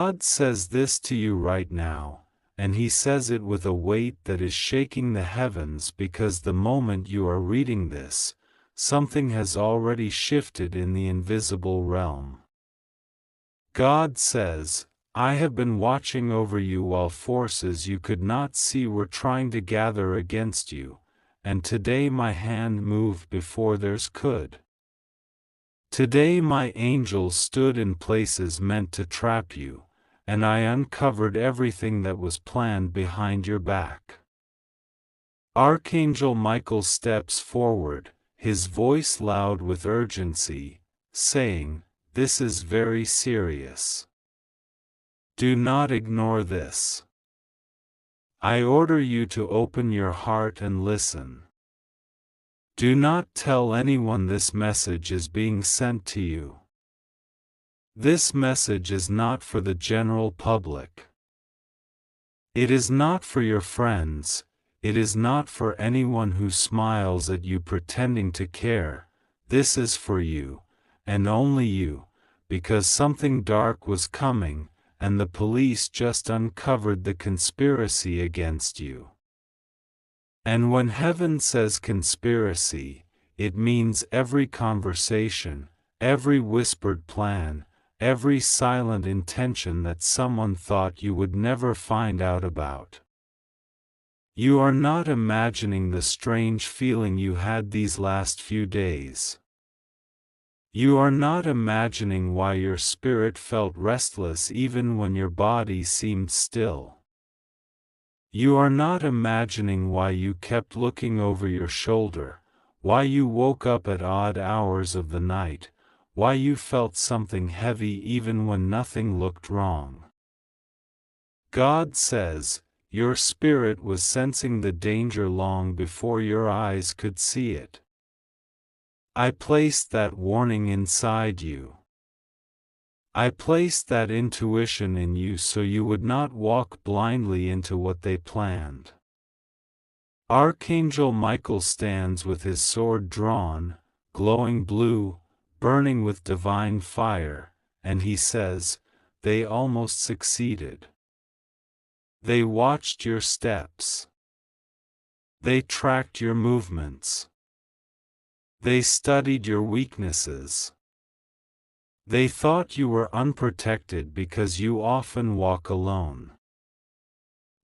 God says this to you right now, and He says it with a weight that is shaking the heavens because the moment you are reading this, something has already shifted in the invisible realm. God says, I have been watching over you while forces you could not see were trying to gather against you, and today my hand moved before theirs could. Today my angels stood in places meant to trap you, and I uncovered everything that was planned behind your back. Archangel Michael steps forward, his voice loud with urgency, saying, "This is very serious. Do not ignore this. I order you to open your heart and listen. Do not tell anyone this message is being sent to you. This message is not for the general public. It is not for your friends, it is not for anyone who smiles at you pretending to care. This is for you, and only you, because something dark was coming, and the police just uncovered the conspiracy against you." And when heaven says conspiracy, it means every conversation, every whispered plan, every silent intention that someone thought you would never find out about. You are not imagining the strange feeling you had these last few days. You are not imagining why your spirit felt restless even when your body seemed still. You are not imagining why you kept looking over your shoulder, why you woke up at odd hours of the night, why you felt something heavy even when nothing looked wrong. God says, your spirit was sensing the danger long before your eyes could see it. I placed that warning inside you. I placed that intuition in you so you would not walk blindly into what they planned. Archangel Michael stands with his sword drawn, glowing blue, burning with divine fire, and he says, they almost succeeded. They watched your steps. They tracked your movements. They studied your weaknesses. They thought you were unprotected because you often walk alone.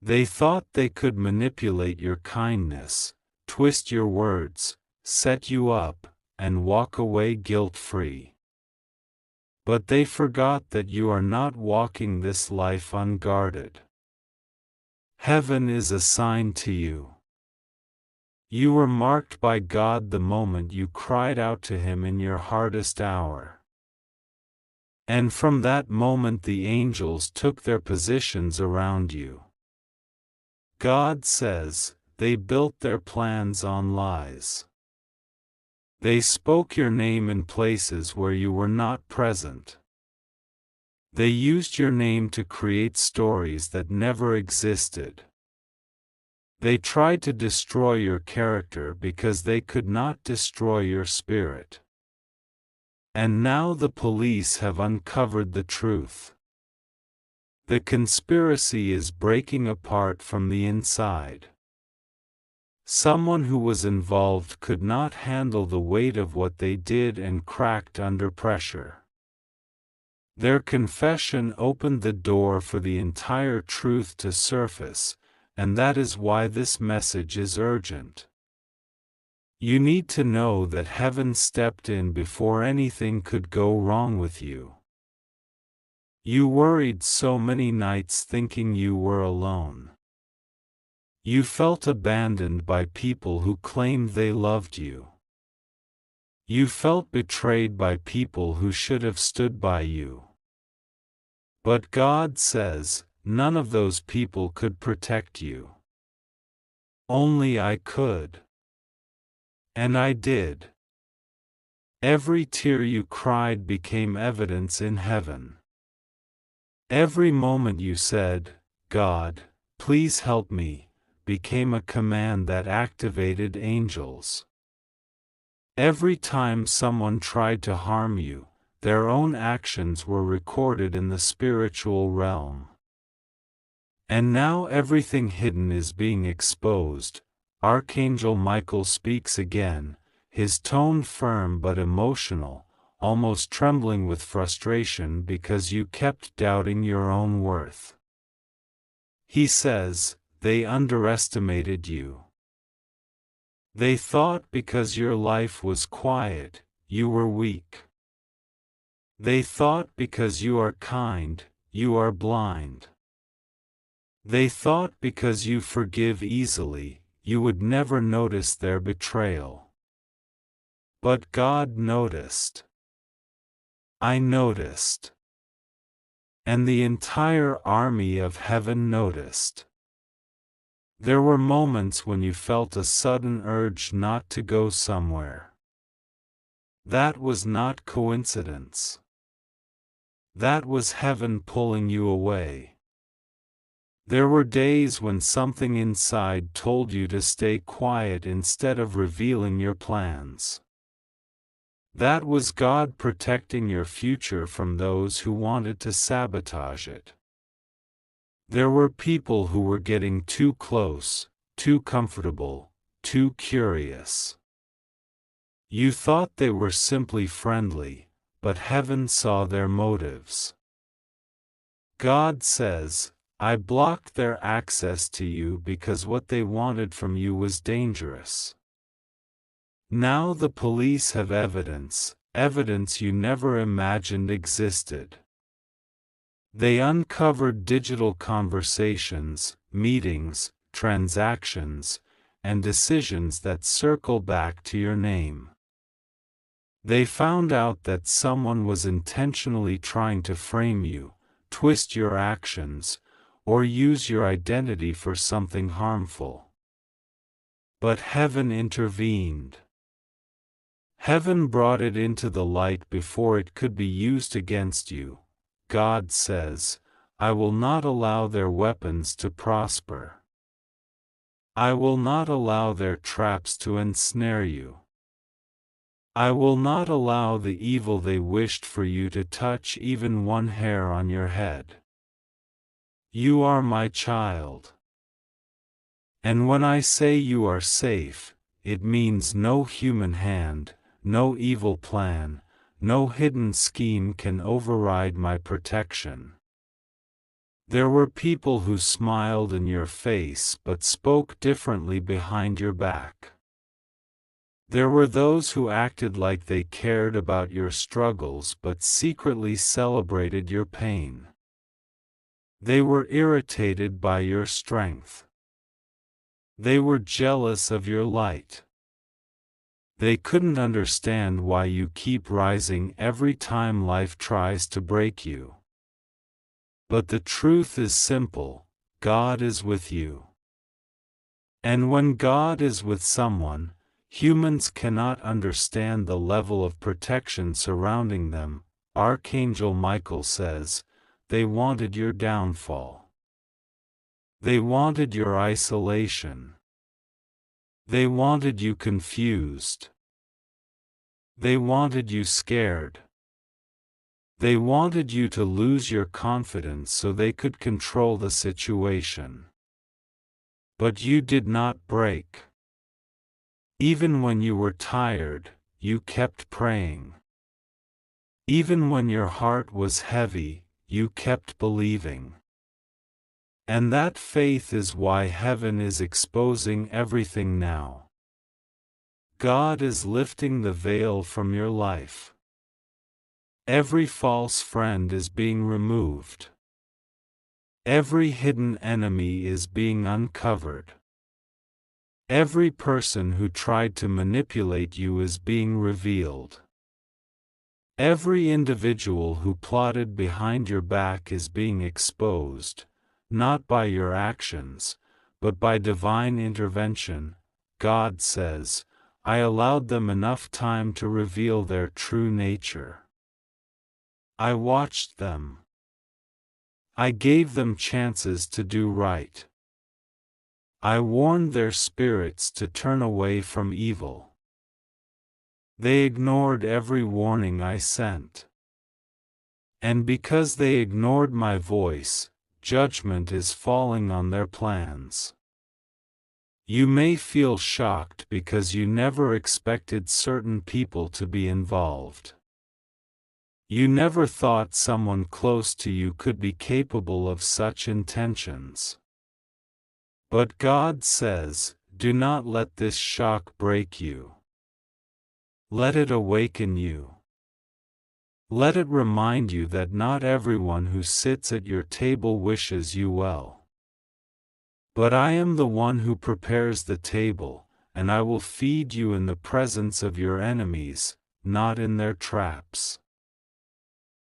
They thought they could manipulate your kindness, twist your words, set you up, and walk away guilt-free. But they forgot that you are not walking this life unguarded. Heaven is assigned to you. You were marked by God the moment you cried out to Him in your hardest hour. And from that moment the angels took their positions around you. God says, they built their plans on lies. They spoke your name in places where you were not present. They used your name to create stories that never existed. They tried to destroy your character because they could not destroy your spirit. And now the police have uncovered the truth. The conspiracy is breaking apart from the inside. Someone who was involved could not handle the weight of what they did and cracked under pressure. Their confession opened the door for the entire truth to surface, and that is why this message is urgent. You need to know that heaven stepped in before anything could go wrong with you. You worried so many nights thinking you were alone. You felt abandoned by people who claimed they loved you. You felt betrayed by people who should have stood by you. But God says, none of those people could protect you. Only I could. And I did. Every tear you cried became evidence in heaven. Every moment you said, God, please help me, became a command that activated angels. Every time someone tried to harm you, their own actions were recorded in the spiritual realm. And now everything hidden is being exposed. Archangel Michael speaks again, his tone firm but emotional, almost trembling with frustration because you kept doubting your own worth. He says, they underestimated you. They thought because your life was quiet, you were weak. They thought because you are kind, you are blind. They thought because you forgive easily, you would never notice their betrayal. But God noticed. I noticed. And the entire army of heaven noticed. There were moments when you felt a sudden urge not to go somewhere. That was not coincidence. That was heaven pulling you away. There were days when something inside told you to stay quiet instead of revealing your plans. That was God protecting your future from those who wanted to sabotage it. There were people who were getting too close, too comfortable, too curious. You thought they were simply friendly, but heaven saw their motives. God says, I blocked their access to you because what they wanted from you was dangerous. Now the police have evidence you never imagined existed. They uncovered digital conversations, meetings, transactions, and decisions that circle back to your name. They found out that someone was intentionally trying to frame you, twist your actions, or use your identity for something harmful. But heaven intervened. Heaven brought it into the light before it could be used against you. God says, I will not allow their weapons to prosper. I will not allow their traps to ensnare you. I will not allow the evil they wished for you to touch even one hair on your head. You are my child. And when I say you are safe, it means no human hand, no evil plan, no hidden scheme can override my protection. There were people who smiled in your face but spoke differently behind your back. There were those who acted like they cared about your struggles but secretly celebrated your pain. They were irritated by your strength. They were jealous of your light. They couldn't understand why you keep rising every time life tries to break you. But the truth is simple, God is with you. And when God is with someone, humans cannot understand the level of protection surrounding them. Archangel Michael says, they wanted your downfall. They wanted your isolation. They wanted you confused. They wanted you scared. They wanted you to lose your confidence so they could control the situation. But you did not break. Even when you were tired, you kept praying. Even when your heart was heavy, you kept believing. And that faith is why heaven is exposing everything now. God is lifting the veil from your life. Every false friend is being removed. Every hidden enemy is being uncovered. Every person who tried to manipulate you is being revealed. Every individual who plotted behind your back is being exposed, not by your actions, but by divine intervention. God says, I allowed them enough time to reveal their true nature. I watched them. I gave them chances to do right. I warned their spirits to turn away from evil. They ignored every warning I sent. And because they ignored my voice, judgment is falling on their plans. You may feel shocked because you never expected certain people to be involved. You never thought someone close to you could be capable of such intentions. But God says, do not let this shock break you. Let it awaken you. Let it remind you that not everyone who sits at your table wishes you well. But I am the one who prepares the table, and I will feed you in the presence of your enemies, not in their traps.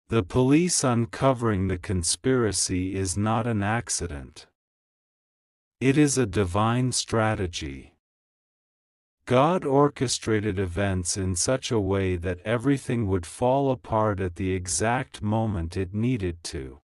The police uncovering the conspiracy is not an accident. It is a divine strategy. God orchestrated events in such a way that everything would fall apart at the exact moment it needed to.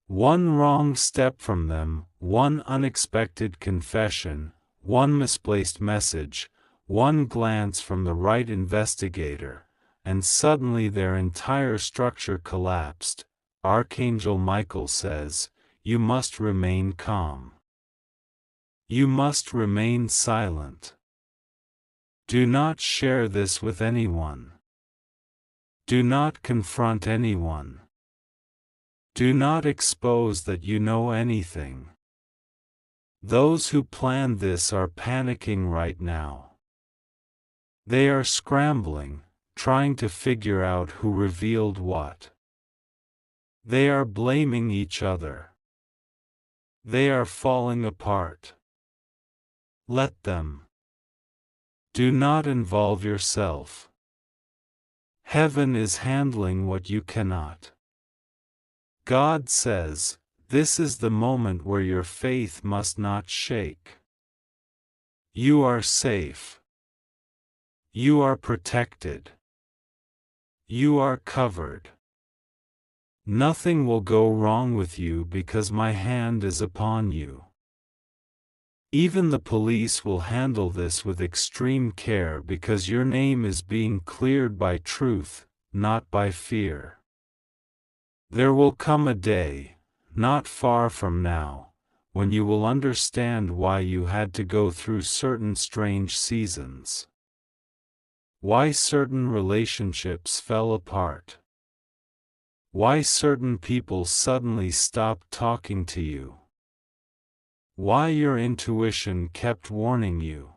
One wrong step from them, one unexpected confession, one misplaced message, one glance from the right investigator, and suddenly their entire structure collapsed. Archangel Michael says, you must remain calm. You must remain silent. Do not share this with anyone. Do not confront anyone. Do not expose that you know anything. Those who planned this are panicking right now. They are scrambling, trying to figure out who revealed what. They are blaming each other. They are falling apart. Let them. Do not involve yourself. Heaven is handling what you cannot. God says, this is the moment where your faith must not shake. You are safe. You are protected. You are covered. Nothing will go wrong with you because my hand is upon you. Even the police will handle this with extreme care because your name is being cleared by truth, not by fear. There will come a day, not far from now, when you will understand why you had to go through certain strange seasons. Why certain relationships fell apart. Why certain people suddenly stopped talking to you. Why your intuition kept warning you.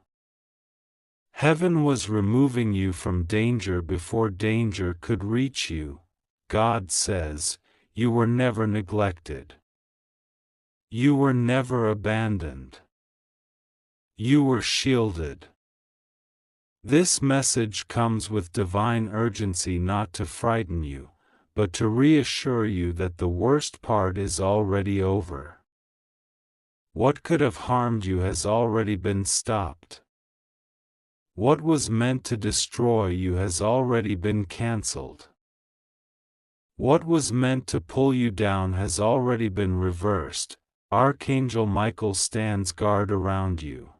Heaven was removing you from danger before danger could reach you. God says, you were never neglected. You were never abandoned. You were shielded. This message comes with divine urgency, not to frighten you, but to reassure you that the worst part is already over. What could have harmed you has already been stopped. What was meant to destroy you has already been cancelled. What was meant to pull you down has already been reversed. Archangel Michael stands guard around you.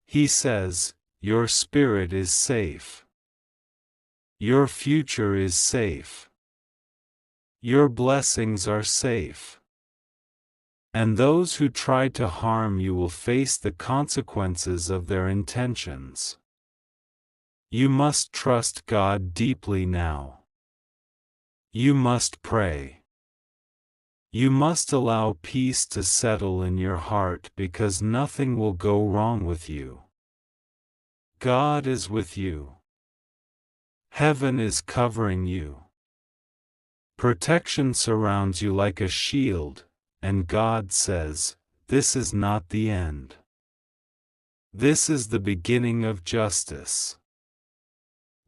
He says, your spirit is safe. Your future is safe. Your blessings are safe. And those who try to harm you will face the consequences of their intentions. You must trust God deeply now. You must pray. You must allow peace to settle in your heart because nothing will go wrong with you. God is with you. Heaven is covering you. Protection surrounds you like a shield. And God says, this is not the end. This is the beginning of justice.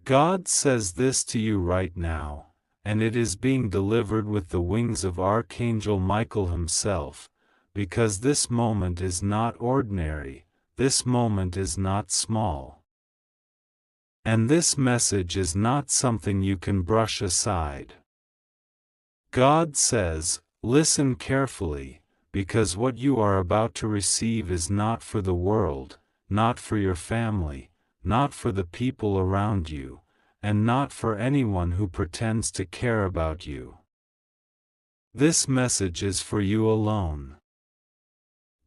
God says this to you right now, and it is being delivered with the wings of Archangel Michael himself, because this moment is not ordinary, this moment is not small. And this message is not something you can brush aside. God says, listen carefully, because what you are about to receive is not for the world, not for your family, not for the people around you, and not for anyone who pretends to care about you. This message is for you alone.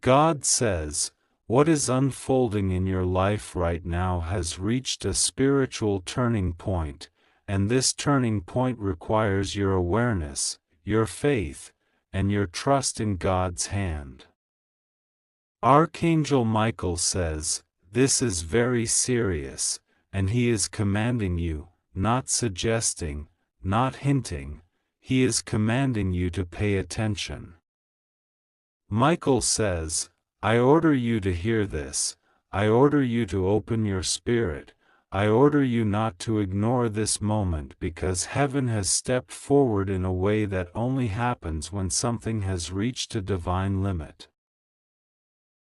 God says, what is unfolding in your life right now has reached a spiritual turning point, and this turning point requires your awareness, your faith, and your trust in God's hand. Archangel Michael says, this is very serious, and he is commanding you, not suggesting, not hinting, he is commanding you to pay attention. Michael says, I order you to hear this, I order you to open your spirit, I order you not to ignore this moment because heaven has stepped forward in a way that only happens when something has reached a divine limit.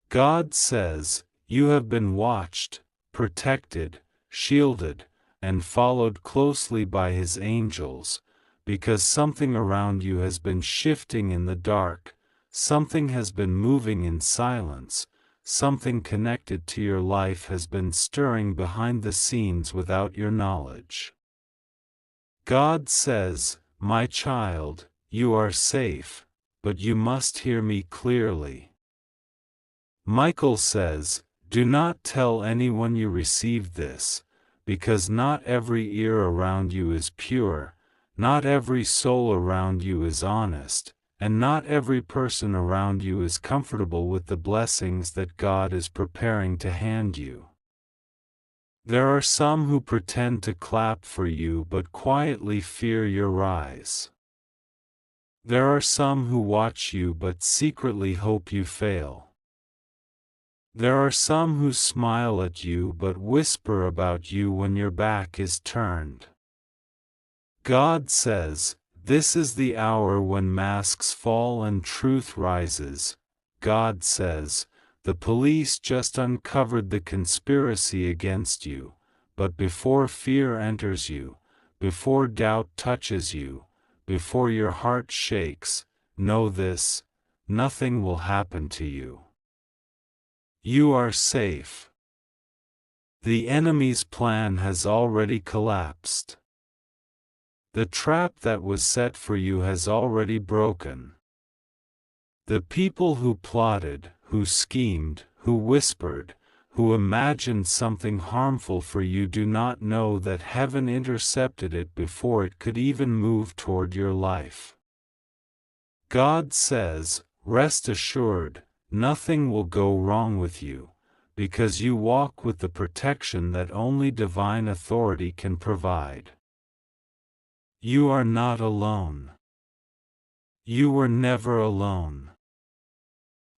God says, you have been watched, protected, shielded, and followed closely by His angels, because something around you has been shifting in the dark, something has been moving in silence, something connected to your life has been stirring behind the scenes without your knowledge. God says, my child, you are safe, but you must hear me clearly. Michael says, do not tell anyone you received this, because not every ear around you is pure, not every soul around you is honest, and not every person around you is comfortable with the blessings that God is preparing to hand you. There are some who pretend to clap for you but quietly fear your rise. There are some who watch you but secretly hope you fail. There are some who smile at you but whisper about you when your back is turned. God says, this is the hour when masks fall and truth rises. God says, the police just uncovered the conspiracy against you, but before fear enters you, before doubt touches you, before your heart shakes, know this, nothing will happen to you. You are safe. The enemy's plan has already collapsed. The trap that was set for you has already broken. The people who plotted, who schemed, who whispered, who imagined something harmful for you do not know that heaven intercepted it before it could even move toward your life. God says, rest assured, nothing will go wrong with you, because you walk with the protection that only divine authority can provide. You are not alone. You were never alone.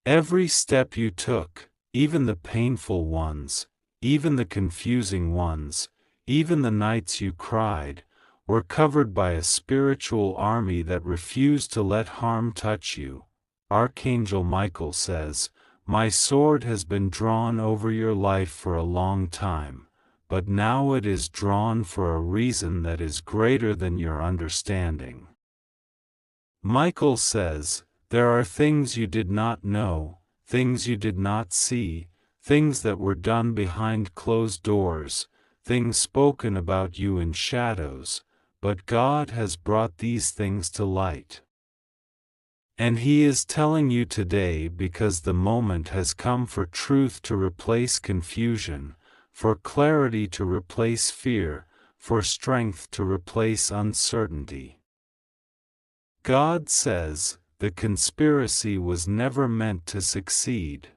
Every step you took, even the painful ones, even the confusing ones, even the nights you cried, were covered by a spiritual army that refused to let harm touch you. Archangel Michael says, my sword has been drawn over your life for a long time, but now it is drawn for a reason that is greater than your understanding. Michael says, there are things you did not know, things you did not see, things that were done behind closed doors, things spoken about you in shadows, but God has brought these things to light. And He is telling you today because the moment has come for truth to replace confusion, for clarity to replace fear, for strength to replace uncertainty. God says, the conspiracy was never meant to succeed.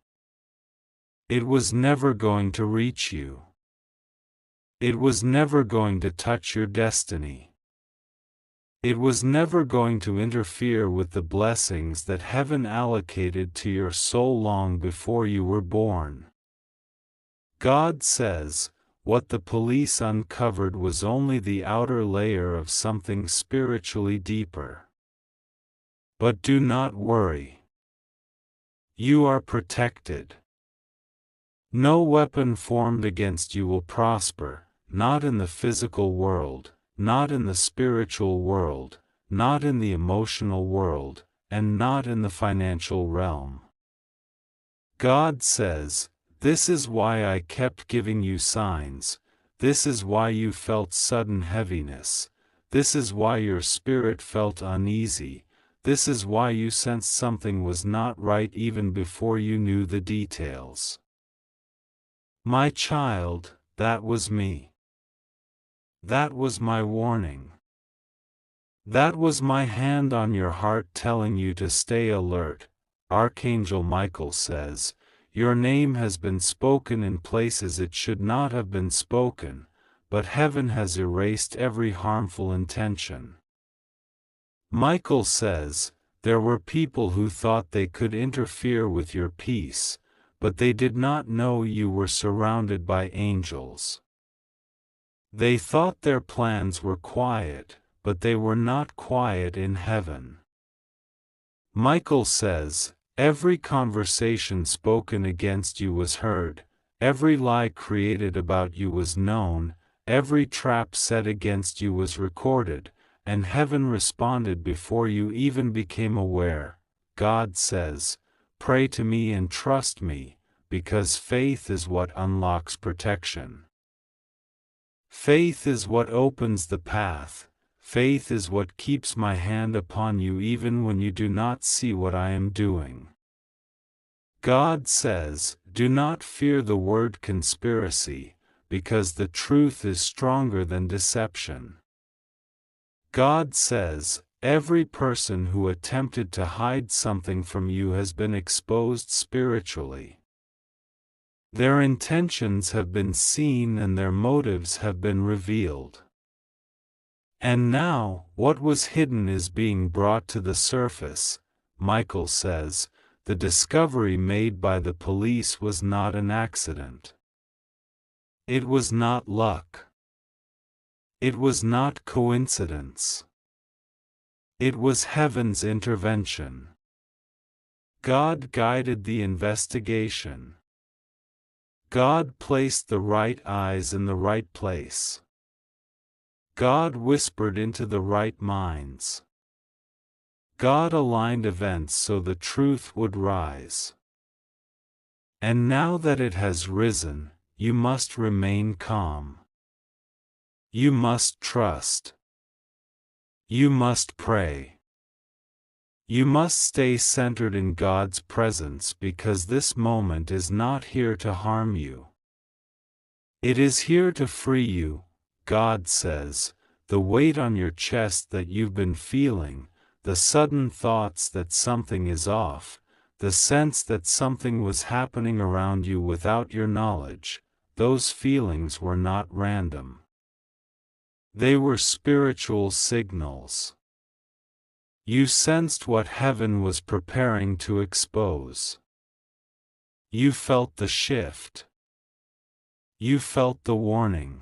It was never going to reach you. It was never going to touch your destiny. It was never going to interfere with the blessings that heaven allocated to your soul long before you were born. God says, what the police uncovered was only the outer layer of something spiritually deeper. But do not worry. You are protected. No weapon formed against you will prosper, not in the physical world, not in the spiritual world, not in the emotional world, and not in the financial realm. God says, this is why I kept giving you signs, This is why you felt sudden heaviness. This is why your spirit felt uneasy. This is why you sensed something was not right even before you knew the details. My child, that was me. That was my warning. That was my hand on your heart telling you to stay alert. Archangel Michael says, your name has been spoken in places it should not have been spoken, but heaven has erased every harmful intention. Michael says, there were people who thought they could interfere with your peace, but they did not know you were surrounded by angels. They thought their plans were quiet, but they were not quiet in heaven. Michael says, every conversation spoken against you was heard, every lie created about you was known, every trap set against you was recorded, and heaven responded before you even became aware. God says, pray to me and trust me, because faith is what unlocks protection. Faith is what opens the path. Faith is what keeps my hand upon you even when you do not see what I am doing. God says, do not fear the word conspiracy, because the truth is stronger than deception. God says, every person who attempted to hide something from you has been exposed spiritually. Their intentions have been seen and their motives have been revealed. And now, what was hidden is being brought to the surface. Michael says, the discovery made by the police was not an accident. It was not luck. It was not coincidence. It was heaven's intervention. God guided the investigation. God placed the right eyes in the right place. God whispered into the right minds. God aligned events so the truth would rise. And now that it has risen, you must remain calm. You must trust. You must pray. You must stay centered in God's presence because this moment is not here to harm you. It is here to free you. God says, the weight on your chest that you've been feeling, the sudden thoughts that something is off, the sense that something was happening around you without your knowledge, those feelings were not random. They were spiritual signals. You sensed what heaven was preparing to expose. You felt the shift. You felt the warning.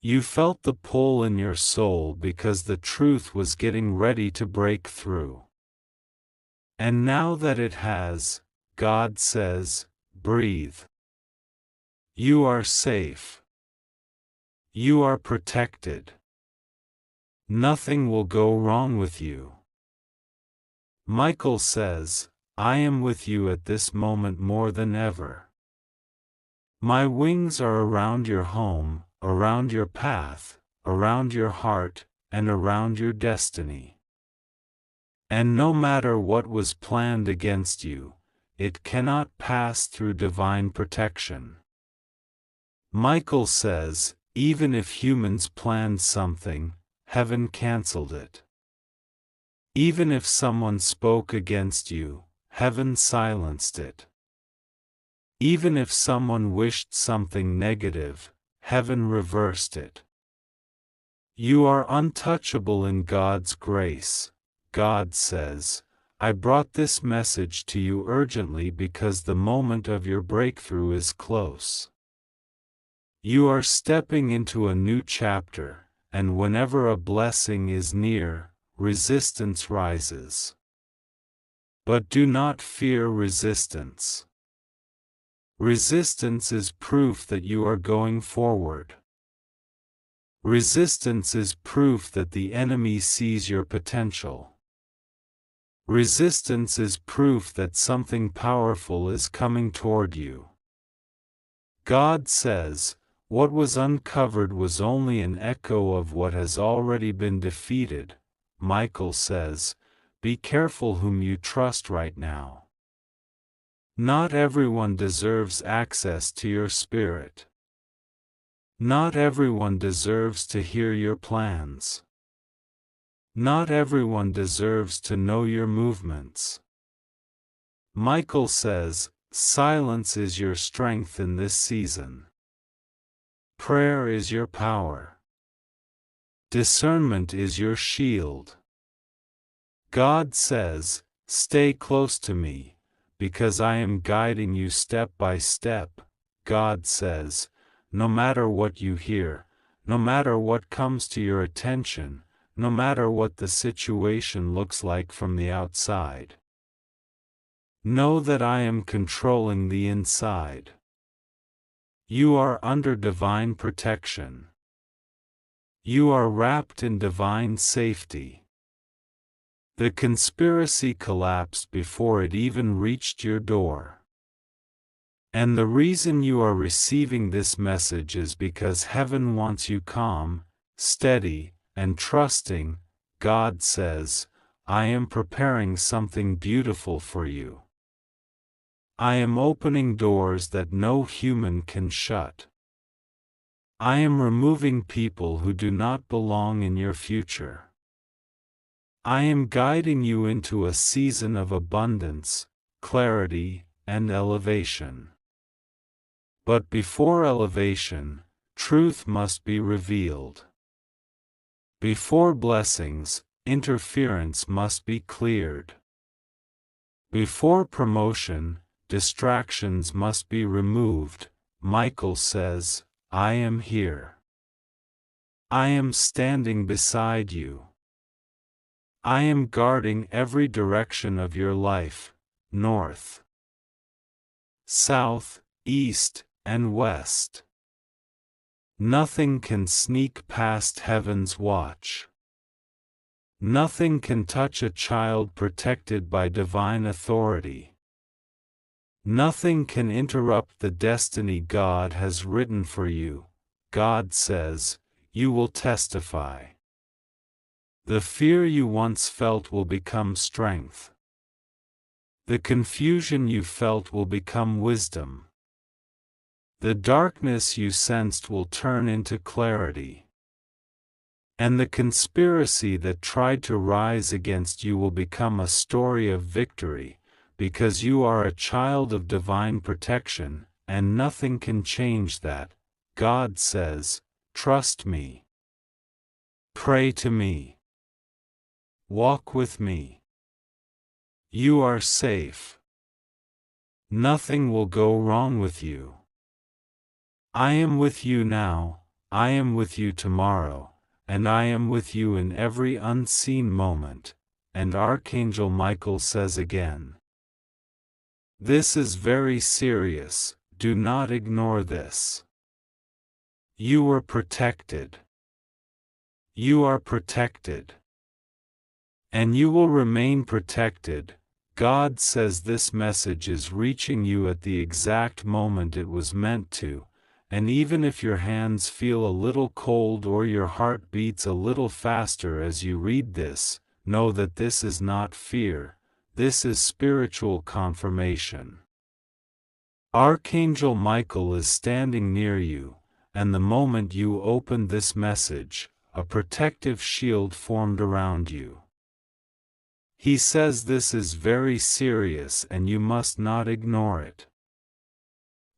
You felt the pull in your soul because the truth was getting ready to break through. And now that it has, God says, breathe. You are safe. You are protected. Nothing will go wrong with you. Michael says, I am with you at this moment more than ever. My wings are around your home, around your path, around your heart, and around your destiny. And no matter what was planned against you, it cannot pass through divine protection. Michael says, even if humans planned something, heaven canceled it. Even if someone spoke against you, heaven silenced it. Even if someone wished something negative, heaven reversed it. You are untouchable in God's grace. God says, I brought this message to you urgently because the moment of your breakthrough is close. You are stepping into a new chapter, and whenever a blessing is near, resistance rises. But do not fear resistance. Resistance is proof that you are going forward. Resistance is proof that the enemy sees your potential. Resistance is proof that something powerful is coming toward you. God says, What was uncovered was only an echo of what has already been defeated. Michael says, be careful whom you trust right now. Not everyone deserves access to your spirit. Not everyone deserves to hear your plans. Not everyone deserves to know your movements. Michael says, silence is your strength in this season. Prayer is your power. Discernment is your shield. God says, stay close to me, because I am guiding you step by step. God says, no matter what you hear, no matter what comes to your attention, no matter what the situation looks like from the outside, know that I am controlling the inside. You are under divine protection. You are wrapped in divine safety. The conspiracy collapsed before it even reached your door. And the reason you are receiving this message is because heaven wants you calm, steady, and trusting. God says, I am preparing something beautiful for you. I am opening doors that no human can shut. I am removing people who do not belong in your future. I am guiding you into a season of abundance, clarity, and elevation. But before elevation, truth must be revealed. Before blessings, interference must be cleared. Before promotion, distractions must be removed. Michael says, I am here. I am standing beside you. I am guarding every direction of your life, north, south, east, and west. Nothing can sneak past heaven's watch. Nothing can touch a child protected by divine authority. Nothing can interrupt the destiny God has written for you. God says, you will testify. The fear you once felt will become strength. The confusion you felt will become wisdom. The darkness you sensed will turn into clarity. And the conspiracy that tried to rise against you will become a story of victory, because you are a child of divine protection, and nothing can change that. God says, trust me. Pray to me. Walk with me. You are safe. Nothing will go wrong with you. I am with you now, I am with you tomorrow, and I am with you in every unseen moment. And Archangel Michael says again, this is very serious, do not ignore this. You are protected. You are protected. And you will remain protected. God says this message is reaching you at the exact moment it was meant to, and even if your hands feel a little cold or your heart beats a little faster as you read this, know that this is not fear, this is spiritual confirmation. Archangel Michael is standing near you, and the moment you open this message, a protective shield formed around you. He says this is very serious and you must not ignore it.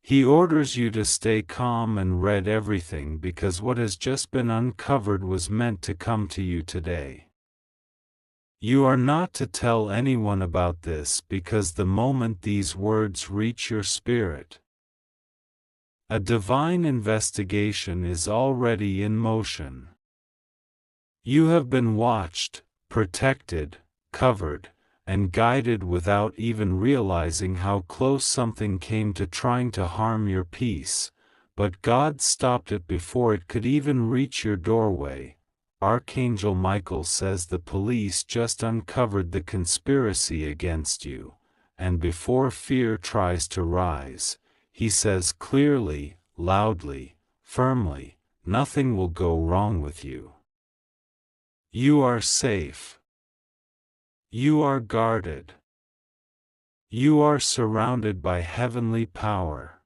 He orders you to stay calm and read everything because what has just been uncovered was meant to come to you today. You are not to tell anyone about this because the moment these words reach your spirit, a divine investigation is already in motion. You have been watched, protected, covered, and guided without even realizing how close something came to trying to harm your peace, but God stopped it before it could even reach your doorway. Archangel Michael says the police just uncovered the conspiracy against you, and before fear tries to rise, he says clearly, loudly, firmly, nothing will go wrong with you. You are safe. You are guarded. You are surrounded by heavenly power.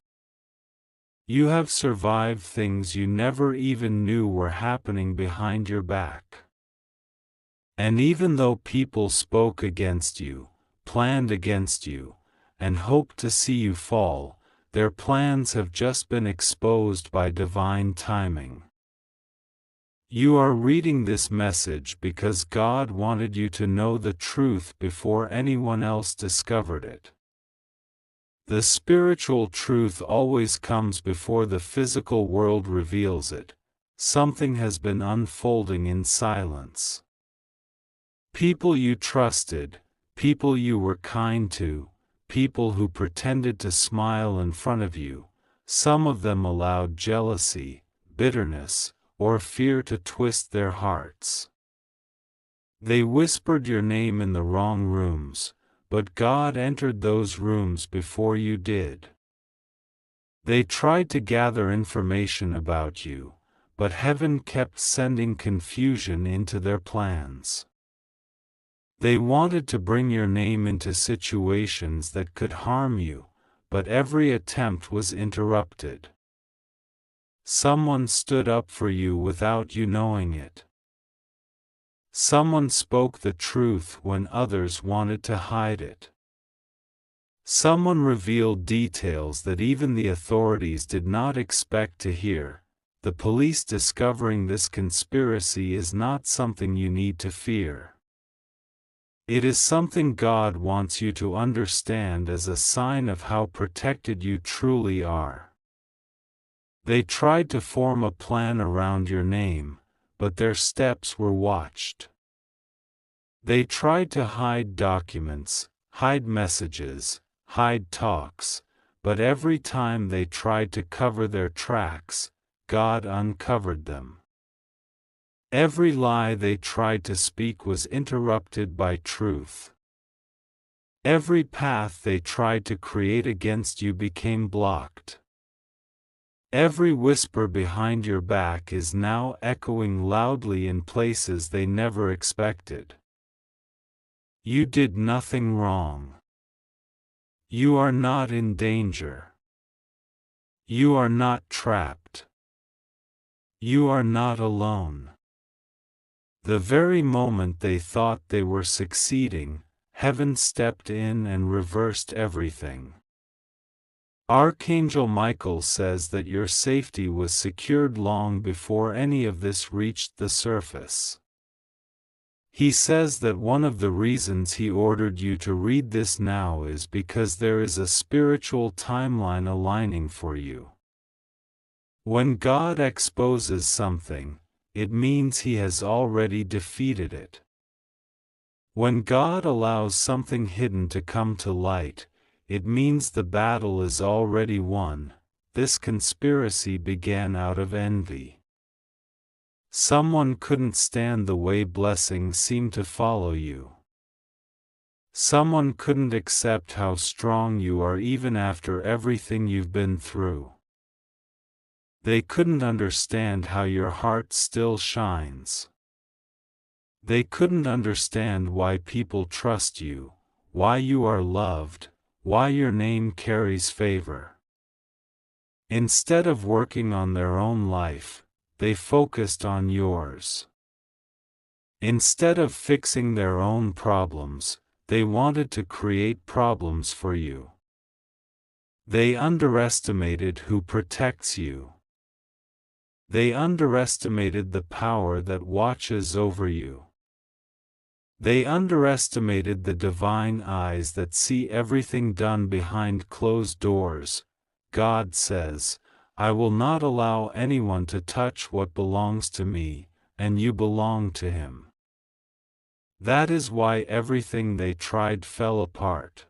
You have survived things you never even knew were happening behind your back. And even though people spoke against you, planned against you, and hoped to see you fall, their plans have just been exposed by divine timing. You are reading this message because God wanted you to know the truth before anyone else discovered it. The spiritual truth always comes before the physical world reveals it. Something has been unfolding in silence. People you trusted, people you were kind to, people who pretended to smile in front of you, some of them allowed jealousy, bitterness, or fear to twist their hearts. They whispered your name in the wrong rooms, but God entered those rooms before you did. They tried to gather information about you, but heaven kept sending confusion into their plans. They wanted to bring your name into situations that could harm you, but every attempt was interrupted. Someone stood up for you without you knowing it. Someone spoke the truth when others wanted to hide it. Someone revealed details that even the authorities did not expect to hear. The police discovering this conspiracy is not something you need to fear. It is something God wants you to understand as a sign of how protected you truly are. They tried to form a plan around your name, but their steps were watched. They tried to hide documents, hide messages, hide talks, but every time they tried to cover their tracks, God uncovered them. Every lie they tried to speak was interrupted by truth. Every path they tried to create against you became blocked. Every whisper behind your back is now echoing loudly in places they never expected. You did nothing wrong. You are not in danger. You are not trapped. You are not alone. The very moment they thought they were succeeding, heaven stepped in and reversed everything. Archangel Michael says that your safety was secured long before any of this reached the surface. He says that one of the reasons he ordered you to read this now is because there is a spiritual timeline aligning for you. When God exposes something, it means he has already defeated it. When God allows something hidden to come to light, it means the battle is already won. This conspiracy began out of envy. Someone couldn't stand the way blessings seemed to follow you. Someone couldn't accept how strong you are even after everything you've been through. They couldn't understand how your heart still shines. They couldn't understand why people trust you, why you are loved, why your name carries favor. Instead of working on their own life, they focused on yours. Instead of fixing their own problems, they wanted to create problems for you. They underestimated who protects you. They underestimated the power that watches over you. They underestimated the divine eyes that see everything done behind closed doors. God says, I will not allow anyone to touch what belongs to me, and you belong to him. That is why everything they tried fell apart.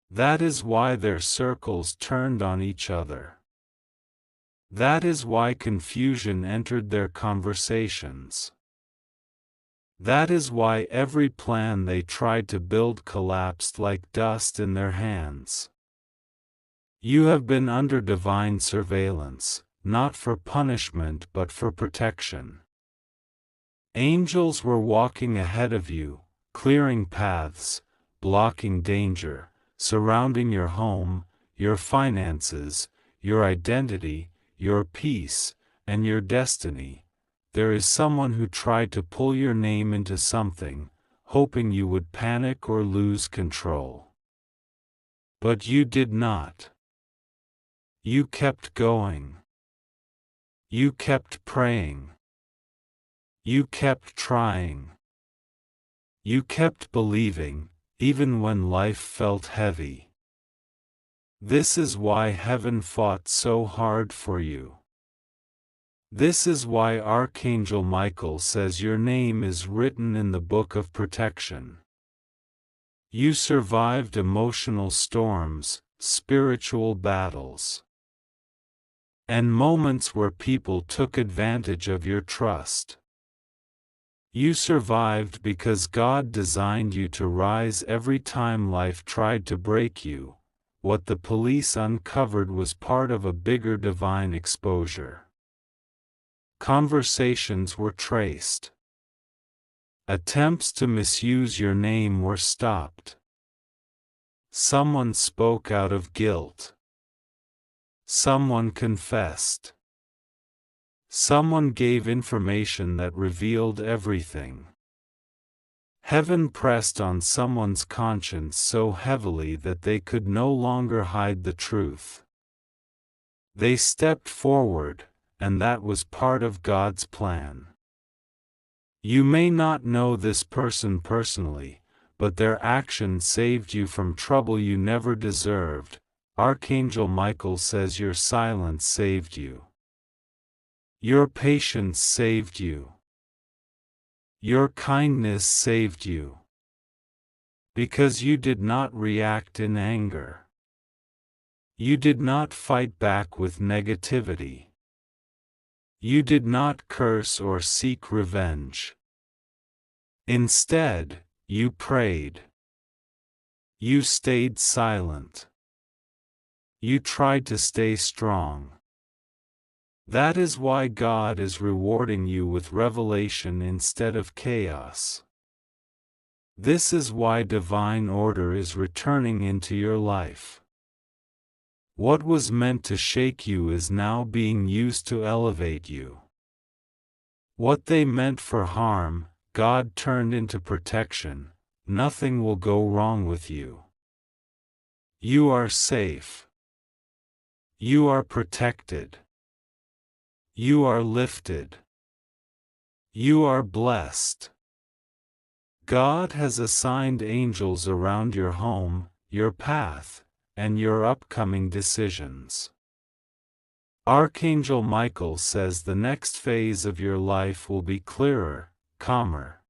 That is why their circles turned on each other. That is why confusion entered their conversations. That is why every plan they tried to build collapsed like dust in their hands. You have been under divine surveillance, not for punishment but for protection. Angels were walking ahead of you, clearing paths, blocking danger, surrounding your home, your finances, your identity, your peace, and your destiny. There is someone who tried to pull your name into something, hoping you would panic or lose control. But you did not. You kept going. You kept praying. You kept trying. You kept believing, even when life felt heavy. This is why heaven fought so hard for you. This is why Archangel Michael says your name is written in the book of protection. You survived emotional storms, spiritual battles, and moments where people took advantage of your trust. You survived because God designed you to rise every time life tried to break you. What the police uncovered was part of a bigger divine exposure. Conversations were traced. Attempts to misuse your name were stopped. Someone spoke out of guilt. Someone confessed. Someone gave information that revealed everything. Heaven pressed on someone's conscience so heavily that they could no longer hide the truth. They stepped forward, and that was part of God's plan. You may not know this person personally, but their action saved you from trouble you never deserved. Archangel Michael says your silence saved you. Your patience saved you. Your kindness saved you. Because you did not react in anger. You did not fight back with negativity. You did not curse or seek revenge. Instead, you prayed. You stayed silent. You tried to stay strong. That is why God is rewarding you with revelation instead of chaos. This is why divine order is returning into your life. What was meant to shake you is now being used to elevate you. What they meant for harm, God turned into protection. Nothing will go wrong with you. You are safe. You are protected. You are lifted. You are blessed. God has assigned angels around your home, your path, and your upcoming decisions. Archangel Michael says the next phase of your life will be clearer, calmer,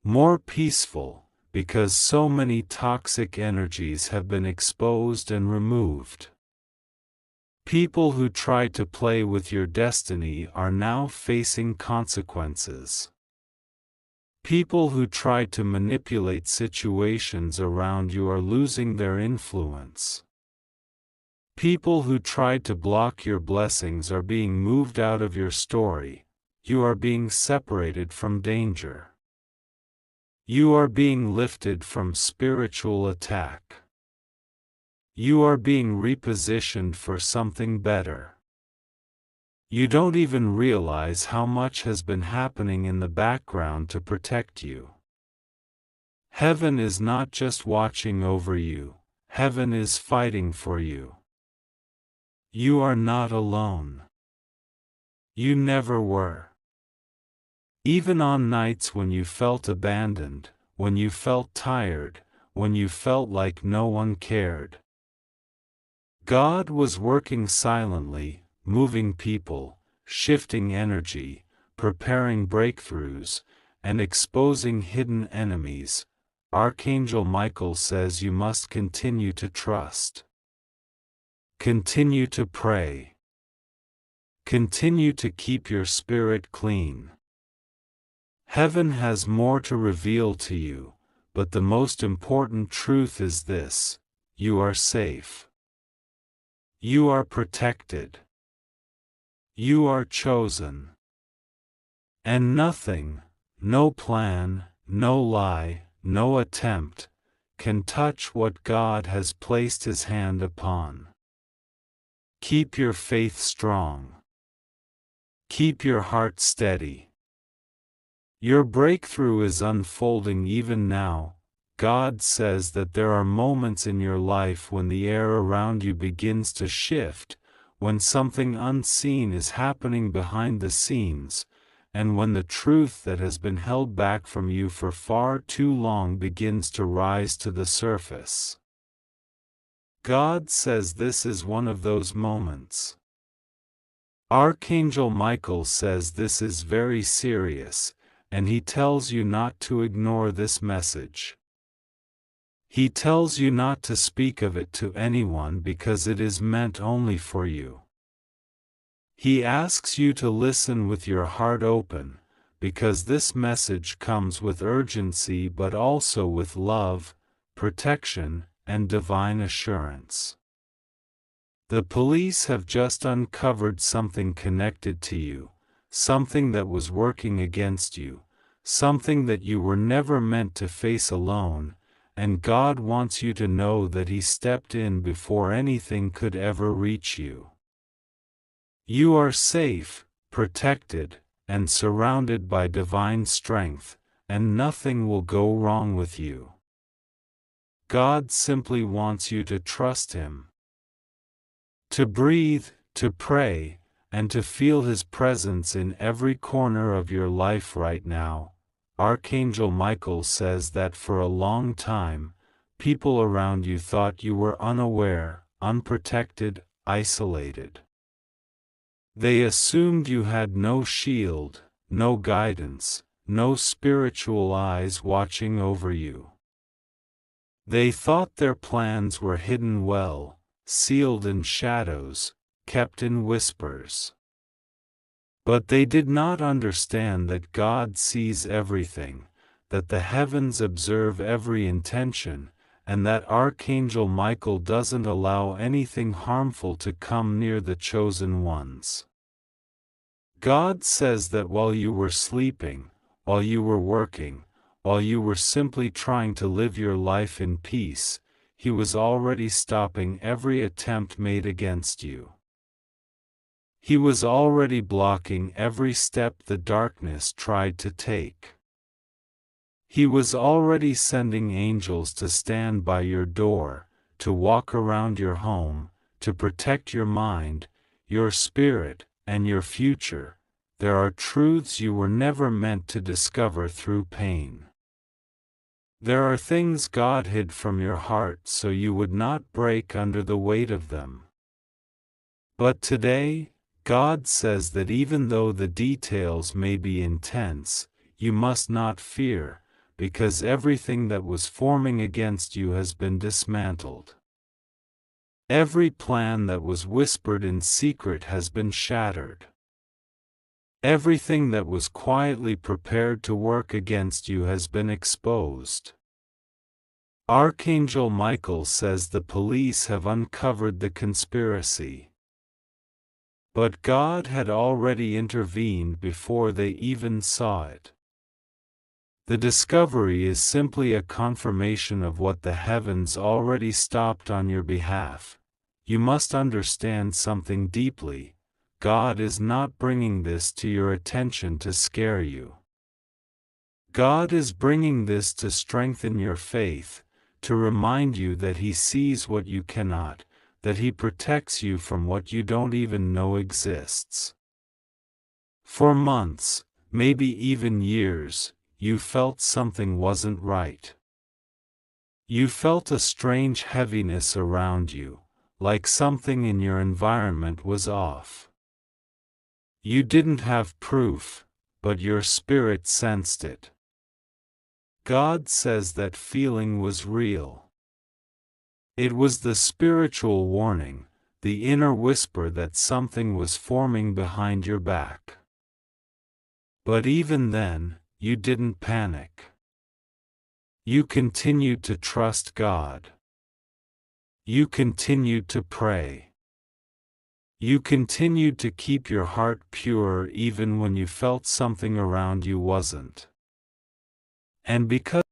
more peaceful, because so many toxic energies have been exposed and removed. People who tried to play with your destiny are now facing consequences. People who tried to manipulate situations around you are losing their influence. People who tried to block your blessings are being moved out of your story. You are being separated from danger. You are being lifted from spiritual attack. You are being repositioned for something better. You don't even realize how much has been happening in the background to protect you. Heaven is not just watching over you, heaven is fighting for you. You are not alone. You never were. Even on nights when you felt abandoned, when you felt tired, when you felt like no one cared, God was working silently, moving people, shifting energy, preparing breakthroughs, and exposing hidden enemies. Archangel Michael says you must continue to trust. Continue to pray. Continue to keep your spirit clean. Heaven has more to reveal to you, but the most important truth is this: you are safe. You are protected. You are chosen. And nothing, no plan, no lie, no attempt, can touch what God has placed His hand upon. Keep your faith strong. Keep your heart steady. Your breakthrough is unfolding even now. God says that there are moments in your life when the air around you begins to shift, when something unseen is happening behind the scenes, and when the truth that has been held back from you for far too long begins to rise to the surface. God says this is one of those moments. Archangel Michael says this is very serious, and he tells you not to ignore this message. He tells you not to speak of it to anyone because it is meant only for you. He asks you to listen with your heart open, because this message comes with urgency but also with love, protection, and divine assurance. The police have just uncovered something connected to you, something that was working against you, something that you were never meant to face alone, and God wants you to know that He stepped in before anything could ever reach you. You are safe, protected, and surrounded by divine strength, and nothing will go wrong with you. God simply wants you to trust Him. To breathe, to pray, and to feel His presence in every corner of your life right now. Archangel Michael says that for a long time, people around you thought you were unaware, unprotected, isolated. They assumed you had no shield, no guidance, no spiritual eyes watching over you. They thought their plans were hidden well, sealed in shadows, kept in whispers. But they did not understand that God sees everything, that the heavens observe every intention, and that Archangel Michael doesn't allow anything harmful to come near the chosen ones. God says that while you were sleeping, while you were working, while you were simply trying to live your life in peace, He was already stopping every attempt made against you. He was already blocking every step the darkness tried to take. He was already sending angels to stand by your door, to walk around your home, to protect your mind, your spirit, and your future. There are truths you were never meant to discover through pain. There are things God hid from your heart so you would not break under the weight of them. But today, God says that even though the details may be intense, you must not fear, because everything that was forming against you has been dismantled. Every plan that was whispered in secret has been shattered. Everything that was quietly prepared to work against you has been exposed. Archangel Michael says the police have uncovered the conspiracy. But God had already intervened before they even saw it. The discovery is simply a confirmation of what the heavens already stopped on your behalf. You must understand something deeply. God is not bringing this to your attention to scare you. God is bringing this to strengthen your faith, to remind you that He sees what you cannot, that He protects you from what you don't even know exists. For months, maybe even years, you felt something wasn't right. You felt a strange heaviness around you, like something in your environment was off. You didn't have proof, but your spirit sensed it. God says that feeling was real. It was the spiritual warning, the inner whisper that something was forming behind your back. But even then, you didn't panic. You continued to trust God. You continued to pray. You continued to keep your heart pure even when you felt something around you wasn't. And because